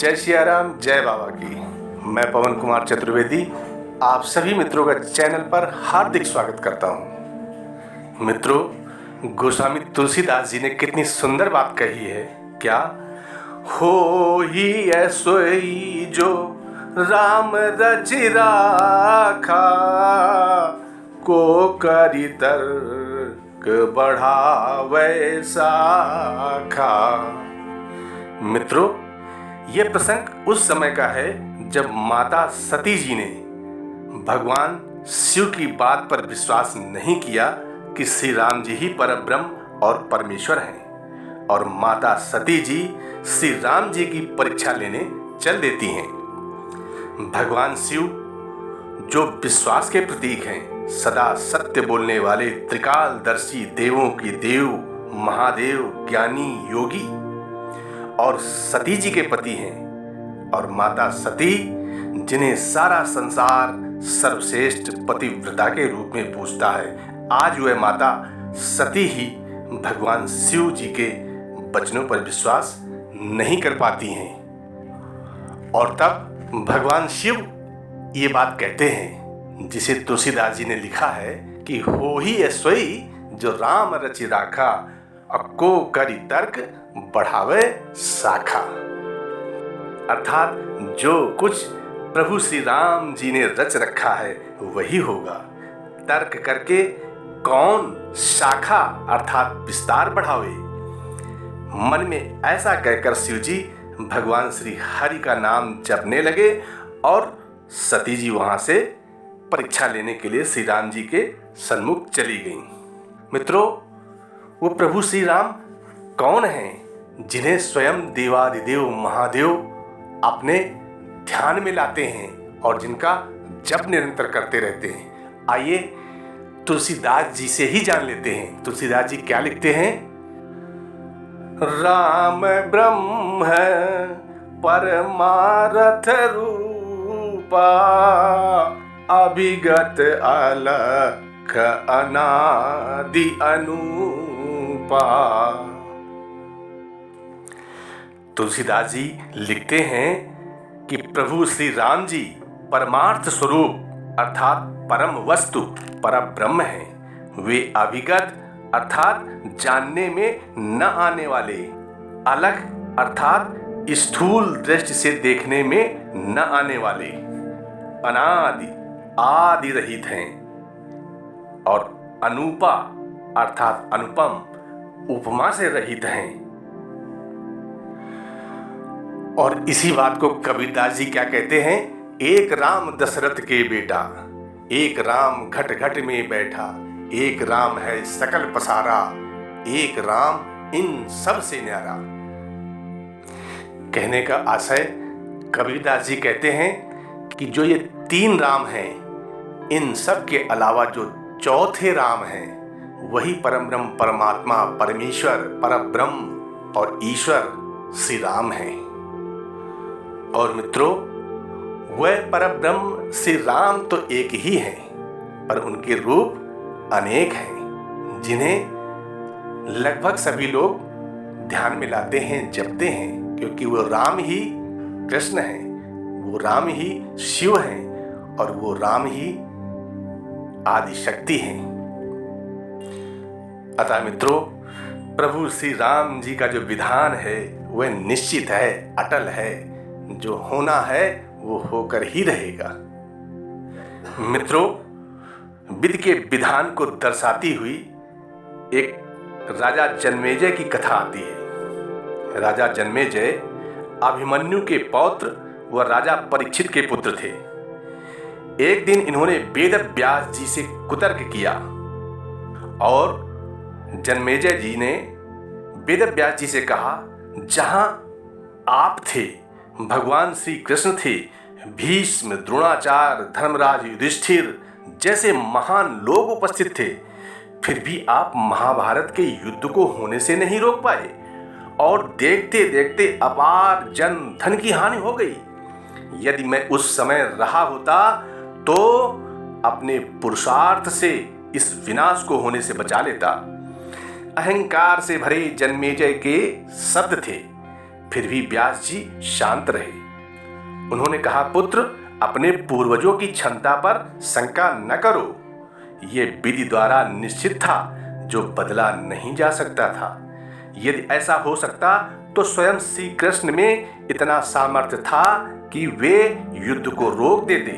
जय सियाराम, जय बाबा की। मैं पवन कुमार चतुर्वेदी आप सभी मित्रों का चैनल पर हार्दिक स्वागत करता हूँ। मित्रों, गोस्वामी तुलसीदास जी ने कितनी सुंदर बात कही है। क्या हो ही ऐसोई जो राम रचि राखा, को करि तर्क बढ़ावे साखा। मित्रों, यह प्रसंग उस समय का है जब माता सती जी ने भगवान शिव की बात पर विश्वास नहीं किया कि श्री राम जी ही परब्रह्म और परमेश्वर हैं, और माता सती जी श्री राम जी की परीक्षा लेने चल देती हैं। भगवान शिव जो विश्वास के प्रतीक हैं, सदा सत्य बोलने वाले त्रिकालदर्शी, देवों की देव, महादेव, ज्ञानी, योगी और सती जी के पति हैं, और माता सती जिन्हें सारा संसार सर्वश्रेष्ठ पतिव्रता के रूप में पूजता है, आज वह माता सती ही भगवान शिव जी के वचनों पर विश्वास नहीं कर पाती हैं। और तब भगवान शिव ये बात कहते हैं जिसे तुलसीदास जी ने लिखा है कि हो ही ऐसोई जो राम रचि राखा, को करि तर्क बढ़ावे साखा। अर्थात जो कुछ प्रभु श्री राम जी ने रच रखा है वही होगा। तर्क करके कौन शाखा अर्थात विस्तार बढ़ावे। मन में ऐसा कहकर शिव जी भगवान श्री हरि का नाम जपने लगे और सती जी वहां से परीक्षा लेने के लिए श्री राम जी के सन्मुख चली गईं। मित्रों, वो प्रभु श्री राम कौन हैं जिन्हें स्वयं देवादिदेव महादेव अपने ध्यान में लाते हैं और जिनका जप निरंतर करते रहते हैं। आइए तुलसीदास जी से ही जान लेते हैं। तुलसीदास जी क्या लिखते हैं? राम ब्रह्म परमारथ रूपा, अभिगत अलख अनादि अनूपा। तुलसीदास जी लिखते हैं कि प्रभु श्री राम जी परमार्थ स्वरूप अर्थात परम वस्तु परब्रह्म हैं। वे अभिगत अर्थात जानने में न आने वाले, अलग अर्थात स्थूल दृष्टि से देखने में न आने वाले, अनादि आदि रहित हैं, और अनूपा अर्थात अनुपम उपमा से रहित हैं। और इसी बात को कबीरदास जी क्या कहते हैं? एक राम दशरथ के बेटा, एक राम घट घट में बैठा, एक राम है सकल पसारा, एक राम इन सब से न्यारा। कहने का आशय कबीरदास जी कहते हैं कि जो ये तीन राम हैं, इन सब के अलावा जो चौथे राम हैं वही परमब्रह्म परमात्मा परमेश्वर परब्रह्म और ईश्वर श्री राम हैं। और मित्रों, वह परब्रह्म श्री राम तो एक ही हैं, पर उनके रूप अनेक हैं जिन्हें लगभग सभी लोग ध्यान में लाते हैं, जपते हैं, क्योंकि वो राम ही कृष्ण हैं, वो राम ही शिव हैं और वो राम ही आदि शक्ति हैं। अतः मित्रों, प्रभु श्री राम जी का जो विधान है वह निश्चित है, अटल है। जो होना है वो होकर ही रहेगा। मित्रों, विधि के विधान को दर्शाती हुई एक राजा जन्मेजय की कथा आती है। राजा जन्मेजय अभिमन्यु के पौत्र व राजा परीक्षित के पुत्र थे। एक दिन इन्होंने वेद व्यास जी से कुतर्क किया और जन्मेजय जी ने वेद व्यास जी से कहा, जहां आप थे, भगवान श्री कृष्ण थे, भीष्म, द्रोणाचार्य, धर्मराज, युधिष्ठिर जैसे महान लोग उपस्थित थे, फिर भी आप महाभारत के युद्ध को होने से नहीं रोक पाए और देखते देखते अपार जन धन की हानि हो गई। यदि मैं उस समय रहा होता तो अपने पुरुषार्थ से इस विनाश को होने से बचा लेता। अहंकार से भरे जन्मेजय के शब्द थे। फिर भी व्यास जी शांत रहे। उन्होंने कहा, पुत्र, अपने पूर्वजों की क्षमता पर शंका न करो। ये विधि द्वारा निश्चित था, जो बदला नहीं जा सकता था। यदि ऐसा हो सकता तो स्वयं श्री कृष्ण में इतना सामर्थ्य था कि वे युद्ध को रोक देते।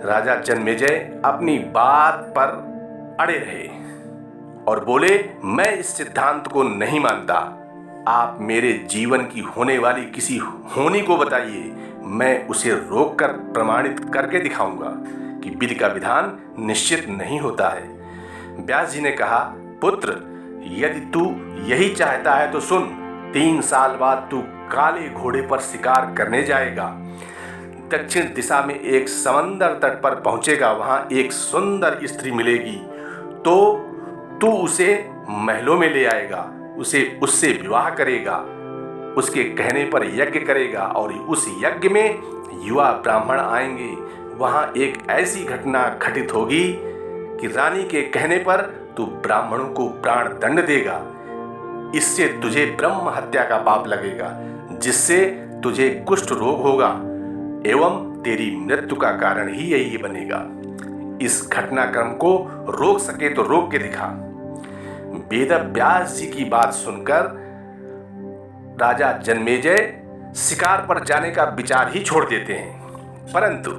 राजा जन्मेजय अपनी बात पर अड़े रहे और बोले, मैं इस सिद्धांत को नहीं मानता। आप मेरे जीवन की होने वाली किसी होनी को बताइए, मैं उसे रोककर प्रमाणित करके दिखाऊंगा कि विधि का विधान निश्चित नहीं होता है। व्यास जी ने कहा, पुत्र, यदि तू यही चाहता है तो सुन। 3 साल बाद तू काले घोड़े पर शिकार करने जाएगा। दक्षिण दिशा में एक समंदर तट पर पहुंचेगा। वहां एक सुंदर स्त्री मिलेगी, तो तू उसे महलों में ले आएगा, उससे विवाह करेगा, उसके कहने पर यज्ञ करेगा और उस यज्ञ में युवा ब्राह्मण आएंगे। वहां एक ऐसी घटना घटित होगी कि रानी के कहने पर तू ब्राह्मणों को प्राण दंड देगा। इससे तुझे ब्रह्म हत्या का पाप लगेगा, जिससे तुझे कुष्ठ रोग होगा एवं तेरी मृत्यु का कारण ही यही बनेगा। इस घटनाक्रम को रोक सके तो रोक के दिखा। वेद व्यास जी की बात सुनकर राजा जन्मेजय शिकार पर जाने का विचार ही छोड़ देते हैं। परंतु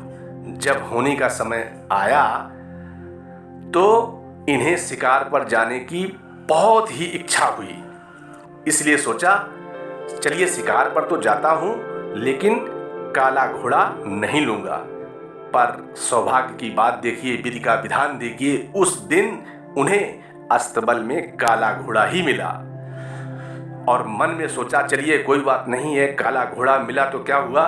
जब होने का समय आया तो इन्हें शिकार पर जाने की बहुत ही इच्छा हुई। इसलिए सोचा, चलिए शिकार पर तो जाता हूं, लेकिन काला घोड़ा नहीं लूंगा। पर सौभाग्य की बात देखिए, विधि का विधान देखिए, उस दिन उन्हें अस्तबल में काला घोड़ा ही मिला। और मन में सोचा, चलिए कोई बात नहीं है, काला घोड़ा मिला तो क्या हुआ,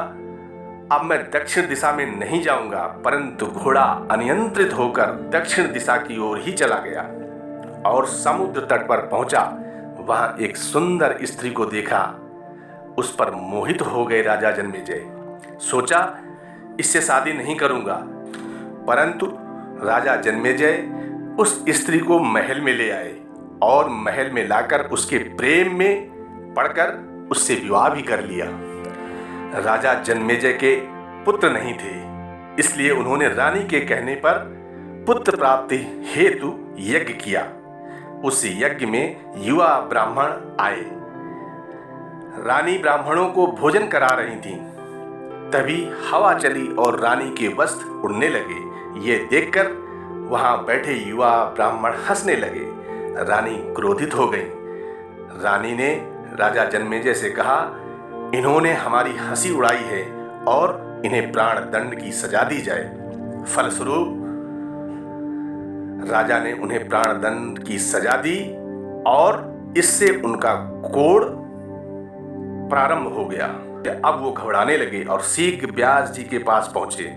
अब मैं दक्षिण दिशा में नहीं जाऊंगा। परंतु घोड़ा अनियंत्रित होकर दक्षिण दिशा की ओर ही चला गया और समुद्र तट पर पहुंचा। वहां एक सुंदर स्त्री को देखा, उस पर मोहित हो गए राजा जन्मेजय। सोचा, इससे शादी नहीं करूंगा। परंतु राजा जन्मेजय उस स्त्री को महल में ले आए और महल में लाकर उसके प्रेम में पड़कर उससे विवाह भी कर लिया। राजा जन्मेजय के पुत्र नहीं थे, इसलिए उन्होंने रानी के कहने पर पुत्र प्राप्ति हेतु यज्ञ किया। उस यज्ञ में युवा ब्राह्मण आए। रानी ब्राह्मणों को भोजन करा रही थी। तभी हवा चली और रानी के वस्त्र उड़ने लगे। ये देखकर वहां बैठे युवा ब्राह्मण हंसने लगे। रानी क्रोधित हो गई। रानी ने राजा जन्मेजय से कहा, इन्होंने हमारी हंसी उड़ाई है और इन्हें प्राण दंड की सजा दी जाए। फलस्वरूप राजा ने उन्हें प्राण दंड की सजा दी और इससे उनका कोढ़ प्रारंभ हो गया। अब वो घबराने लगे और शीघ्र व्यास जी के पास पहुंचे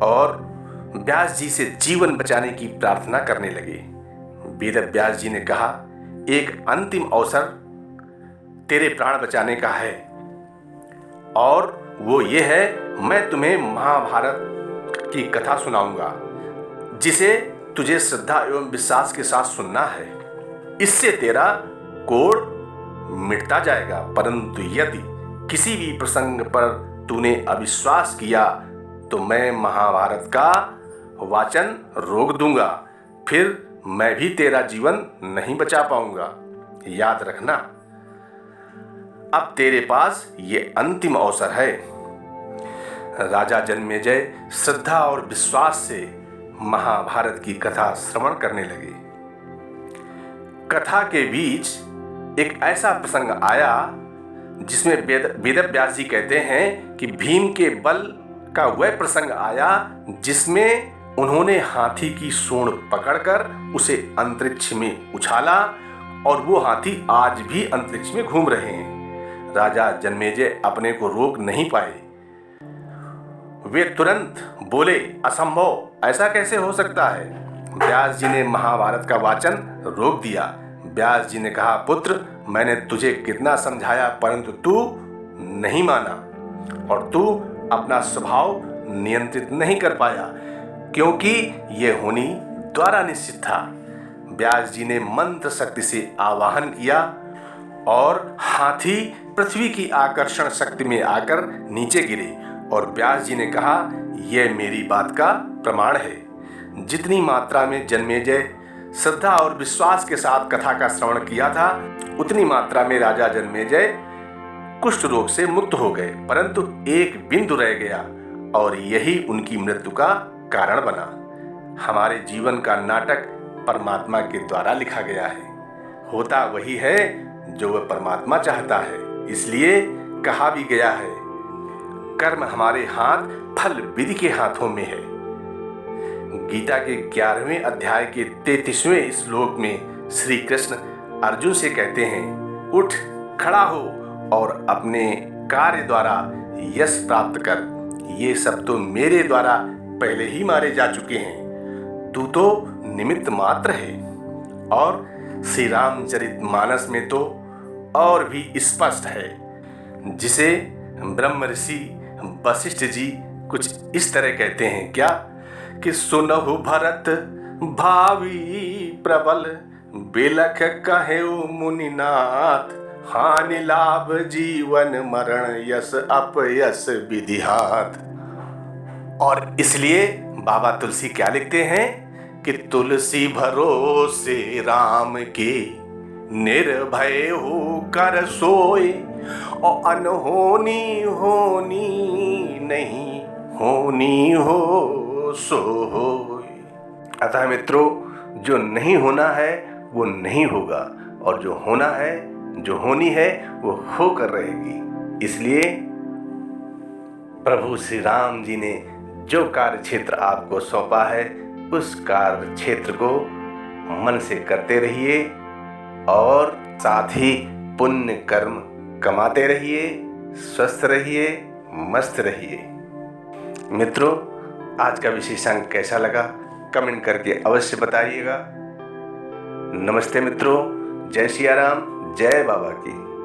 और व्यास जी से जीवन बचाने की प्रार्थना करने लगे। वेद व्यास जी ने कहा, एक अंतिम अवसर तेरे प्राण बचाने का है और वो ये है, मैं तुम्हें महाभारत की कथा सुनाऊंगा, जिसे तुझे श्रद्धा एवं विश्वास के साथ सुनना है। इससे तेरा कोढ़ मिटता जाएगा। परंतु यदि किसी भी प्रसंग पर तूने अविश्वास किया तो मैं महाभारत का वाचन रोक दूंगा, फिर मैं भी तेरा जीवन नहीं बचा पाऊंगा। याद रखना, अब तेरे पास ये अंतिम अवसर है। राजा जन्मेजय श्रद्धा और विश्वास से महाभारत की कथा श्रवण करने लगे। कथा के बीच एक ऐसा प्रसंग आया जिसमें वेद व्यास जी कहते हैं कि भीम के बल का वह प्रसंग आया जिसमें उन्होंने हाथी की सूंड पकड़कर उसे अंतरिक्ष में उछाला और वो हाथी आज भी अंतरिक्ष में घूम रहे हैं। राजा जन्मेजय अपने को रोक नहीं पाए। वे तुरंत बोले, असंभव, ऐसा कैसे हो सकता है। व्यास जी ने महाभारत का वाचन रोक दिया। व्यास जी ने कहा, पुत्र, मैंने तुझे कितना समझाया परंतु तू नहीं माना और तू अपना स्वभाव नियंत्रित नहीं कर पाया, क्योंकि यह होनी द्वारा निश्चित था। व्यास जी ने मंत्र शक्ति से आवाहन किया और हाथी पृथ्वी की आकर्षण शक्ति में आकर नीचे गिरे। और व्यास जी ने कहा, यह मेरी बात का प्रमाण है। जितनी मात्रा में जन्मेजय श्रद्धा और विश्वास के साथ कथा का श्रवण किया था, उतनी मात्रा में राजा जन्मेजय कुष्ठ रोग से मुक्त हो गए, परंतु एक बिंदु रह गया और यही उनकी मृत्यु का कारण बना। हमारे जीवन का नाटक परमात्मा के द्वारा लिखा गया है। होता वही है जो वह परमात्मा चाहता है। इसलिए कहा भी गया है, कर्म हमारे हाथ, फल विधि के हाथों में है। गीता के 11वें अध्याय के 33वें श्लोक में श्री कृष्ण अर्जुन से कहते हैं, उठ खड़ा हो और अपने कार्य द्वारा यश प्राप्त कर। ये सब तो मेरे द्वारा पहले ही मारे जा चुके हैं, तू तो निमित्त मात्र है। और श्री रामचरितमानस में तो और भी स्पष्ट है, जिसे ब्रह्म ऋषि वशिष्ठ जी कुछ इस तरह कहते हैं, क्या कि सुनहु भरत भावी प्रबल, बिलख कहेउ मुनिनाथ, हानि लाभ जीवन मरण यस अपयस विधिहात। और इसलिए बाबा तुलसी क्या लिखते हैं कि तुलसी भरोसे राम के, निर्भय हो कर सोए, और अनहोनी होनी नहीं, होनी हो सो होए। अतः मित्रों, जो नहीं होना है वो नहीं होगा, और जो होना है, जो होनी है, वो होकर रहेगी। इसलिए प्रभु श्री राम जी ने जो कार्य क्षेत्र आपको सौंपा है, उस कार्य क्षेत्र को मन से करते रहिए और साथ ही पुण्य कर्म कमाते रहिए, स्वस्थ रहिए, मस्त रहिए। मित्रों, आज का विशेषांक कैसा लगा कमेंट करके अवश्य बताइएगा। नमस्ते मित्रों, जय सिया राम, जय बाबा की।